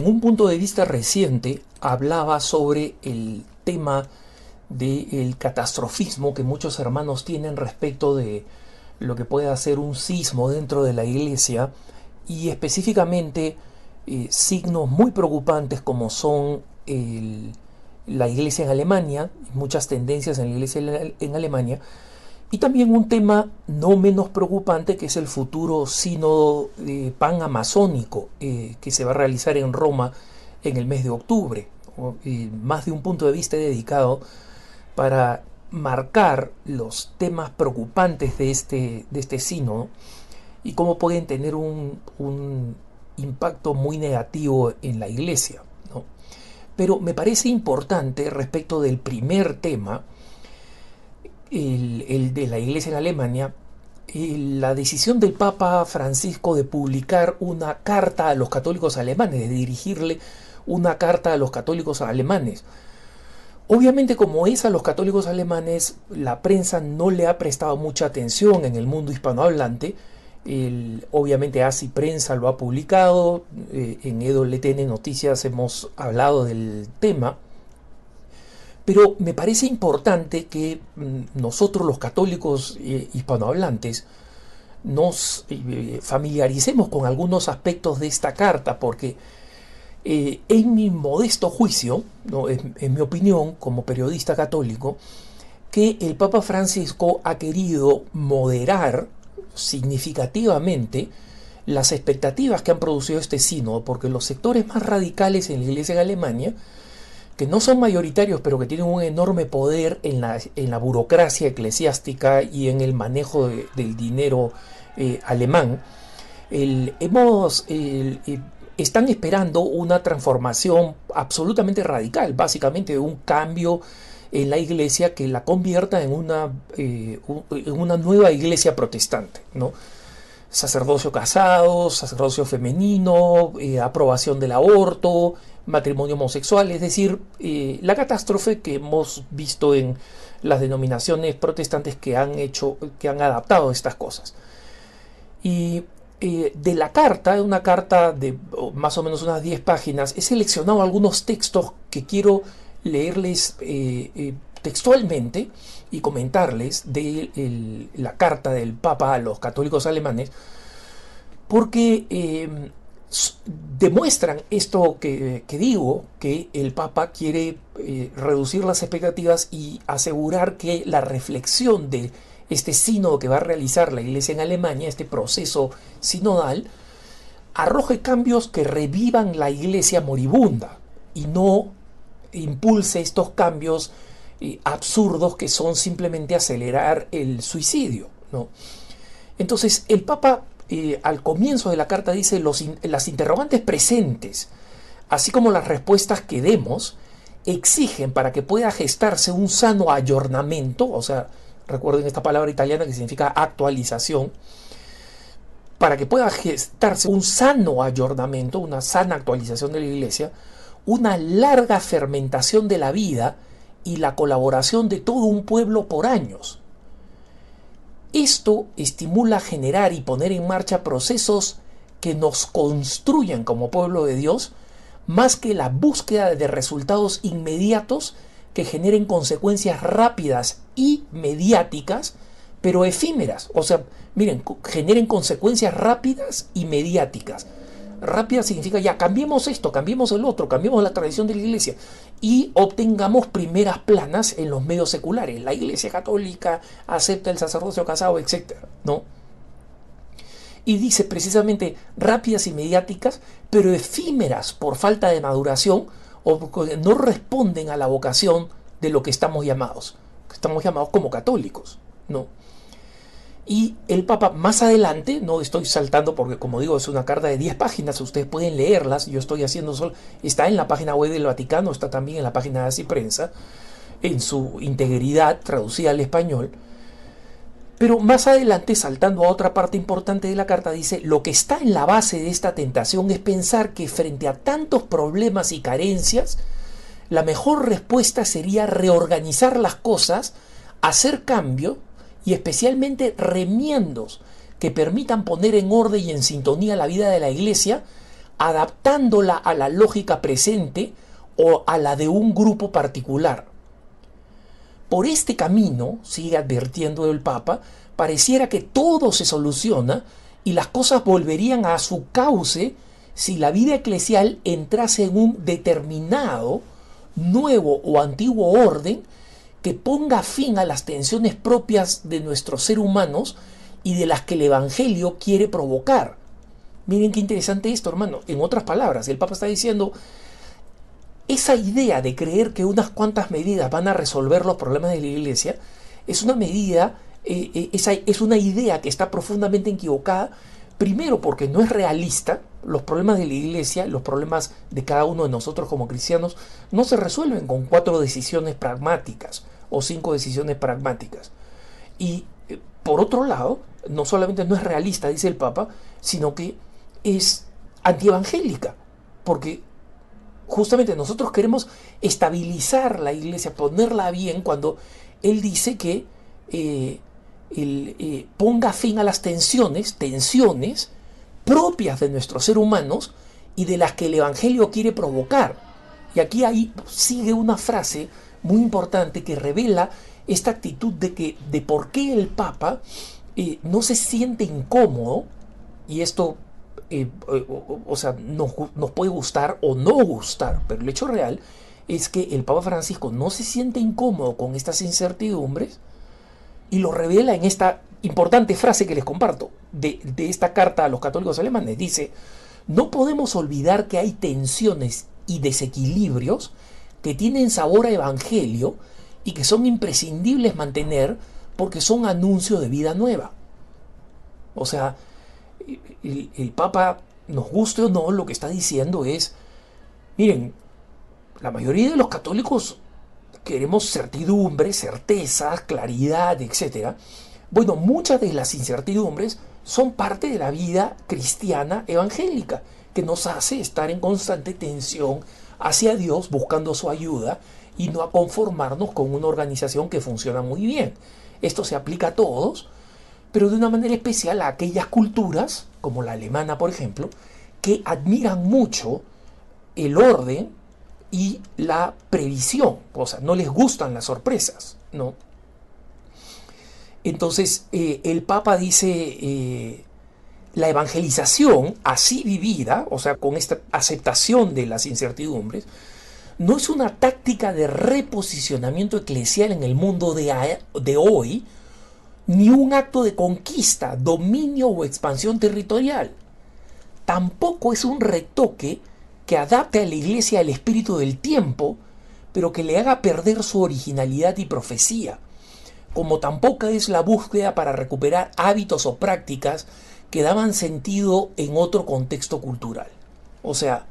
en un punto de vista reciente hablaba sobre el tema del catastrofismo que muchos hermanos tienen respecto de lo que puede hacer un sismo dentro de la iglesia, y específicamente signos muy preocupantes como son la iglesia en Alemania, muchas tendencias en la iglesia en Alemania, y también un tema no menos preocupante que es el futuro sínodo pan-amazónico que se va a realizar en Roma en el mes de octubre. Más de un punto de vista dedicado para marcar los temas preocupantes de este sínodo y cómo pueden tener un impacto muy negativo en la iglesia, ¿no? Pero me parece importante respecto del primer tema, el de la iglesia en Alemania, la decisión del Papa Francisco de publicar una carta a los católicos alemanes, de dirigirle una carta a los católicos alemanes. Obviamente, como es a los católicos alemanes, la prensa no le ha prestado mucha atención en el mundo hispanohablante. Obviamente ASI Prensa lo ha publicado, en EWTN Noticias hemos hablado del tema, pero me parece importante que nosotros los católicos hispanohablantes nos familiaricemos con algunos aspectos de esta carta, porque en mi modesto juicio, ¿no?, en mi opinión como periodista católico, que el Papa Francisco ha querido moderar significativamente las expectativas que han producido este sínodo, porque los sectores más radicales en la iglesia en Alemania, que no son mayoritarios pero que tienen un enorme poder en la burocracia eclesiástica y en el manejo del dinero alemán, están esperando una transformación absolutamente radical, básicamente un cambio en la iglesia que la convierta en una nueva iglesia protestante, ¿no? Sacerdocio casado, sacerdocio femenino, aprobación del aborto, matrimonio homosexual, es decir, la catástrofe que hemos visto en las denominaciones protestantes que han adaptado estas cosas. Y de la carta, una carta de más o menos unas 10 páginas, he seleccionado algunos textos que quiero leerles textualmente y comentarles de la carta del Papa a los católicos alemanes, porque demuestran esto que digo, que el Papa quiere reducir las expectativas y asegurar que la reflexión de este sínodo que va a realizar la iglesia en Alemania, este proceso sinodal, arroje cambios que revivan la iglesia moribunda y no impulse estos cambios absurdos que son simplemente acelerar el suicidio, ¿no? Entonces el Papa al comienzo de la carta dice: las interrogantes presentes, así como las respuestas que demos, exigen para que pueda gestarse un sano ayornamiento, o sea, recuerden esta palabra italiana que significa actualización, para que pueda gestarse un sano ayornamiento, una sana actualización de la iglesia, una larga fermentación de la vida y la colaboración de todo un pueblo por años. Esto estimula generar y poner en marcha procesos que nos construyan como pueblo de Dios, más que la búsqueda de resultados inmediatos que generen consecuencias rápidas y mediáticas, pero efímeras. O sea, miren, generen consecuencias rápidas y mediáticas. Rápida significa ya, cambiemos esto, cambiemos el otro, cambiemos la tradición de la iglesia y obtengamos primeras planas en los medios seculares. La iglesia católica acepta el sacerdocio casado, etc., ¿no? Y dice precisamente rápidas y mediáticas, pero efímeras por falta de maduración o porque no responden a la vocación de lo que estamos llamados. Estamos llamados como católicos, ¿no? Y el Papa más adelante, no estoy saltando porque como digo es una carta de 10 páginas, ustedes pueden leerlas, yo estoy haciendo solo, está en la página web del Vaticano, está también en la página de ASI Prensa, en su integridad traducida al español. Pero más adelante, saltando a otra parte importante de la carta, dice: lo que está en la base de esta tentación es pensar que frente a tantos problemas y carencias, la mejor respuesta sería reorganizar las cosas, hacer cambio y especialmente remiendos que permitan poner en orden y en sintonía la vida de la iglesia, adaptándola a la lógica presente o a la de un grupo particular. Por este camino, sigue advirtiendo el Papa, pareciera que todo se soluciona y las cosas volverían a su cauce si la vida eclesial entrase en un determinado, nuevo o antiguo orden que ponga fin a las tensiones propias de nuestros seres humanos y de las que el Evangelio quiere provocar. Miren qué interesante esto, hermano. En otras palabras, el Papa está diciendo, esa idea de creer que unas cuantas medidas van a resolver los problemas de la Iglesia es una medida, es una idea que está profundamente equivocada. Primero porque no es realista. Los problemas de la Iglesia, los problemas de cada uno de nosotros como cristianos, no se resuelven con 4 decisiones pragmáticas o 5 decisiones pragmáticas. Y por otro lado, no solamente no es realista, dice el Papa, sino que es antievangélica, porque justamente nosotros queremos estabilizar la Iglesia, ponerla bien, cuando él dice que ponga fin a las tensiones propias de nuestros seres humanos y de las que el Evangelio quiere provocar. Y aquí ahí sigue una frase muy importante que revela esta actitud de por qué el Papa no se siente incómodo, y esto o sea, nos puede gustar o no gustar, pero el hecho real es que el Papa Francisco no se siente incómodo con estas incertidumbres y lo revela en esta importante frase que les comparto de esta carta a los católicos alemanes. Dice: no podemos olvidar que hay tensiones y desequilibrios que tienen sabor a evangelio y que son imprescindibles mantener porque son anuncio de vida nueva. O sea, el Papa, nos guste o no, lo que está diciendo es, miren, la mayoría de los católicos queremos certidumbre, certezas, claridad, etc. Bueno, muchas de las incertidumbres son parte de la vida cristiana evangélica, que nos hace estar en constante tensión hacia Dios, buscando su ayuda y no a conformarnos con una organización que funciona muy bien. Esto se aplica a todos, pero de una manera especial a aquellas culturas, como la alemana, por ejemplo, que admiran mucho el orden y la previsión. O sea, no les gustan las sorpresas, ¿no? Entonces, el Papa dice, la evangelización así vivida, o sea, con esta aceptación de las incertidumbres, no es una táctica de reposicionamiento eclesial en el mundo de hoy, ni un acto de conquista, dominio o expansión territorial. Tampoco es un retoque que adapte a la Iglesia al espíritu del tiempo, pero que le haga perder su originalidad y profecía, como tampoco es la búsqueda para recuperar hábitos o prácticas que daban sentido en otro contexto cultural. O sea,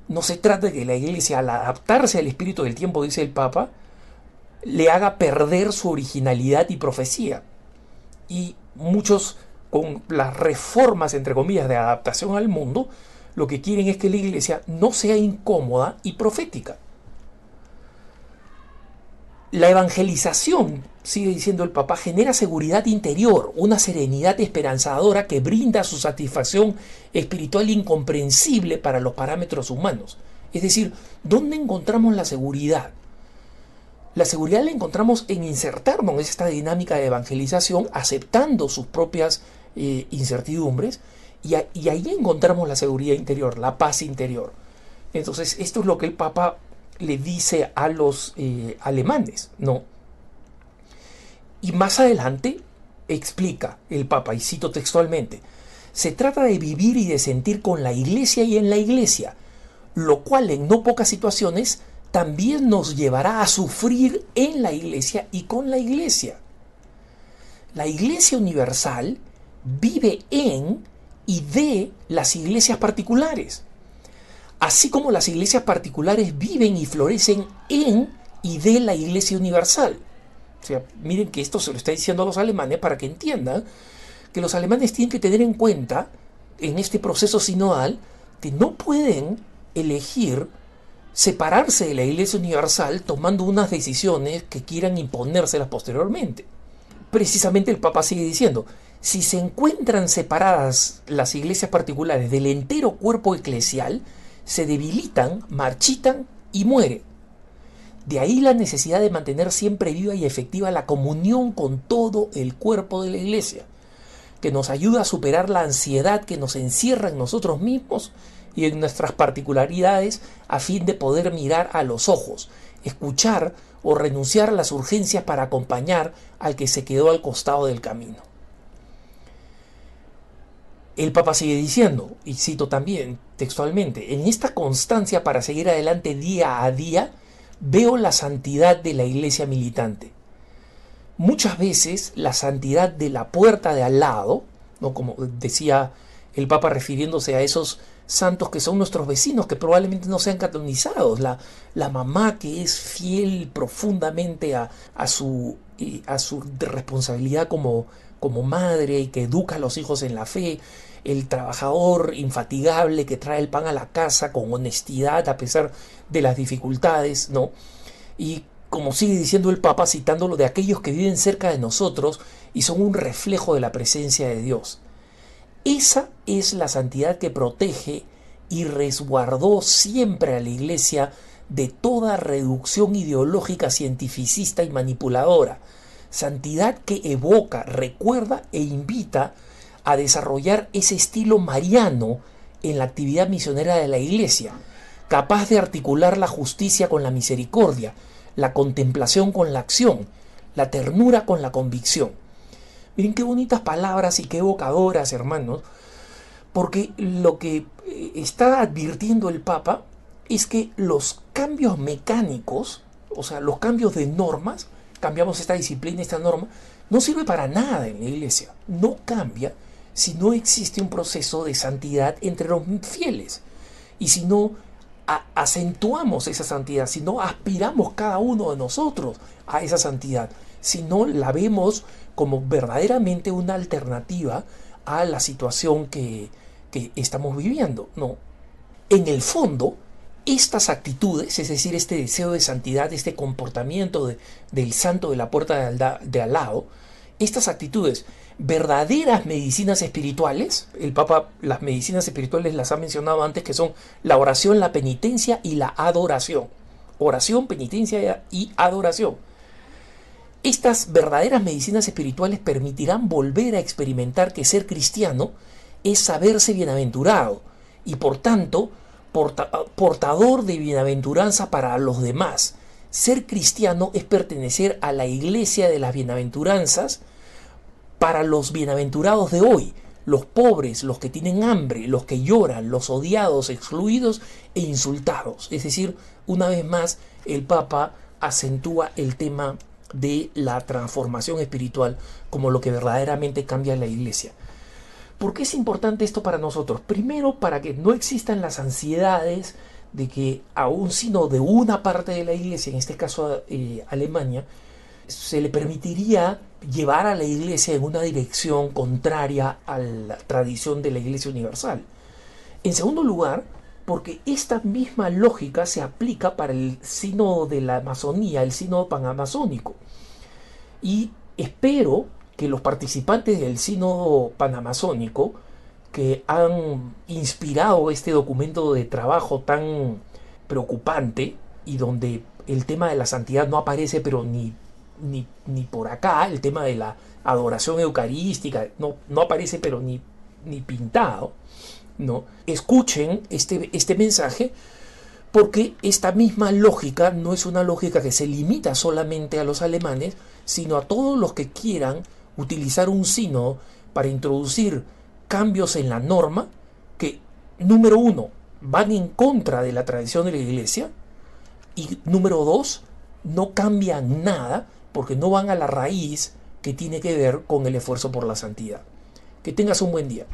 no se trata de que la Iglesia, al adaptarse al espíritu del tiempo, dice el Papa, le haga perder su originalidad y profecía. Y muchos, con las reformas, entre comillas, de adaptación al mundo, lo que quieren es que la Iglesia no sea incómoda y profética. La evangelización, sigue diciendo el Papa, genera seguridad interior, una serenidad esperanzadora que brinda su satisfacción espiritual incomprensible para los parámetros humanos. Es decir, ¿dónde encontramos la seguridad? La seguridad la encontramos en insertarnos en esta dinámica de evangelización, aceptando sus propias incertidumbres, y ahí encontramos la seguridad interior, la paz interior. Entonces, esto es lo que el Papa le dice a los alemanes, ¿no? Y más adelante explica el Papa, y cito textualmente: se trata de vivir y de sentir con la Iglesia y en la Iglesia, lo cual en no pocas situaciones también nos llevará a sufrir en la Iglesia y con la Iglesia. La Iglesia universal vive en y de las iglesias particulares, así como las iglesias particulares viven y florecen en y de la Iglesia universal. O sea, miren que esto se lo está diciendo a los alemanes para que entiendan que los alemanes tienen que tener en cuenta en este proceso sinodal que no pueden elegir separarse de la Iglesia universal tomando unas decisiones que quieran imponérselas posteriormente. Precisamente el Papa sigue diciendo: Si se encuentran separadas las iglesias particulares del entero cuerpo eclesial, se debilitan, marchitan y mueren. De ahí la necesidad de mantener siempre viva y efectiva la comunión con todo el cuerpo de la iglesia, que nos ayuda a superar la ansiedad que nos encierra en nosotros mismos y en nuestras particularidades, a fin de poder mirar a los ojos, escuchar o renunciar a las urgencias para acompañar al que se quedó al costado del camino. El Papa sigue diciendo, y cito también textualmente: en esta constancia para seguir adelante día a día, veo la santidad de la iglesia militante. Muchas veces la santidad de la puerta de al lado, ¿no?, como decía el Papa refiriéndose a esos santos que son nuestros vecinos, que probablemente no sean canonizados, la mamá que es fiel profundamente a su responsabilidad como madre y que educa a los hijos en la fe, el trabajador infatigable que trae el pan a la casa con honestidad a pesar de las dificultades, ¿no? Y como sigue diciendo el Papa, citándolo, de aquellos que viven cerca de nosotros y son un reflejo de la presencia de Dios. Esa es la santidad que protege y resguardó siempre a la Iglesia de toda reducción ideológica, cientificista y manipuladora. Santidad que evoca, recuerda e invita a desarrollar ese estilo mariano en la actividad misionera de la Iglesia, capaz de articular la justicia con la misericordia, la contemplación con la acción, la ternura con la convicción. Miren qué bonitas palabras y qué evocadoras, hermanos, porque lo que está advirtiendo el Papa es que los cambios mecánicos, o sea, los cambios de normas, cambiamos esta disciplina, esta norma, no sirve para nada en la Iglesia. No cambia si no existe un proceso de santidad entre los fieles. Y si no acentuamos esa santidad, si no aspiramos cada uno de nosotros a esa santidad, si no la vemos como verdaderamente una alternativa a la situación que estamos viviendo, ¿no? En el fondo, estas actitudes, es decir, este deseo de santidad, este comportamiento del santo de la puerta de al lado, estas actitudes, verdaderas medicinas espirituales, el Papa las medicinas espirituales las ha mencionado antes, que son la oración, la penitencia y la adoración. Oración, penitencia y adoración. Estas verdaderas medicinas espirituales permitirán volver a experimentar que ser cristiano es saberse bienaventurado y por tanto portador de bienaventuranza para los demás. Ser cristiano es pertenecer a la iglesia de las bienaventuranzas para los bienaventurados de hoy, los pobres, los que tienen hambre, los que lloran, los odiados, excluidos e insultados. Es decir, una vez más, el Papa acentúa el tema de la transformación espiritual como lo que verdaderamente cambia la iglesia. ¿Por qué es importante esto para nosotros? Primero, para que no existan las ansiedades de que aún sino de una parte de la iglesia, en este caso Alemania, se le permitiría llevar a la iglesia en una dirección contraria a la tradición de la Iglesia Universal. En segundo lugar, porque esta misma lógica se aplica para el sínodo de la Amazonía, el sínodo panamazónico. Y espero que los participantes del sínodo panamazónico, que han inspirado este documento de trabajo tan preocupante y donde el tema de la santidad no aparece pero ni por acá, el tema de la adoración eucarística no aparece pero ni pintado, ¿no? Escuchen este mensaje, porque esta misma lógica no es una lógica que se limita solamente a los alemanes, sino a todos los que quieran utilizar un sínodo para introducir cambios en la norma que, número uno, van en contra de la tradición de la iglesia, y número dos, no cambian nada porque no van a la raíz que tiene que ver con el esfuerzo por la santidad. Que tengas un buen día.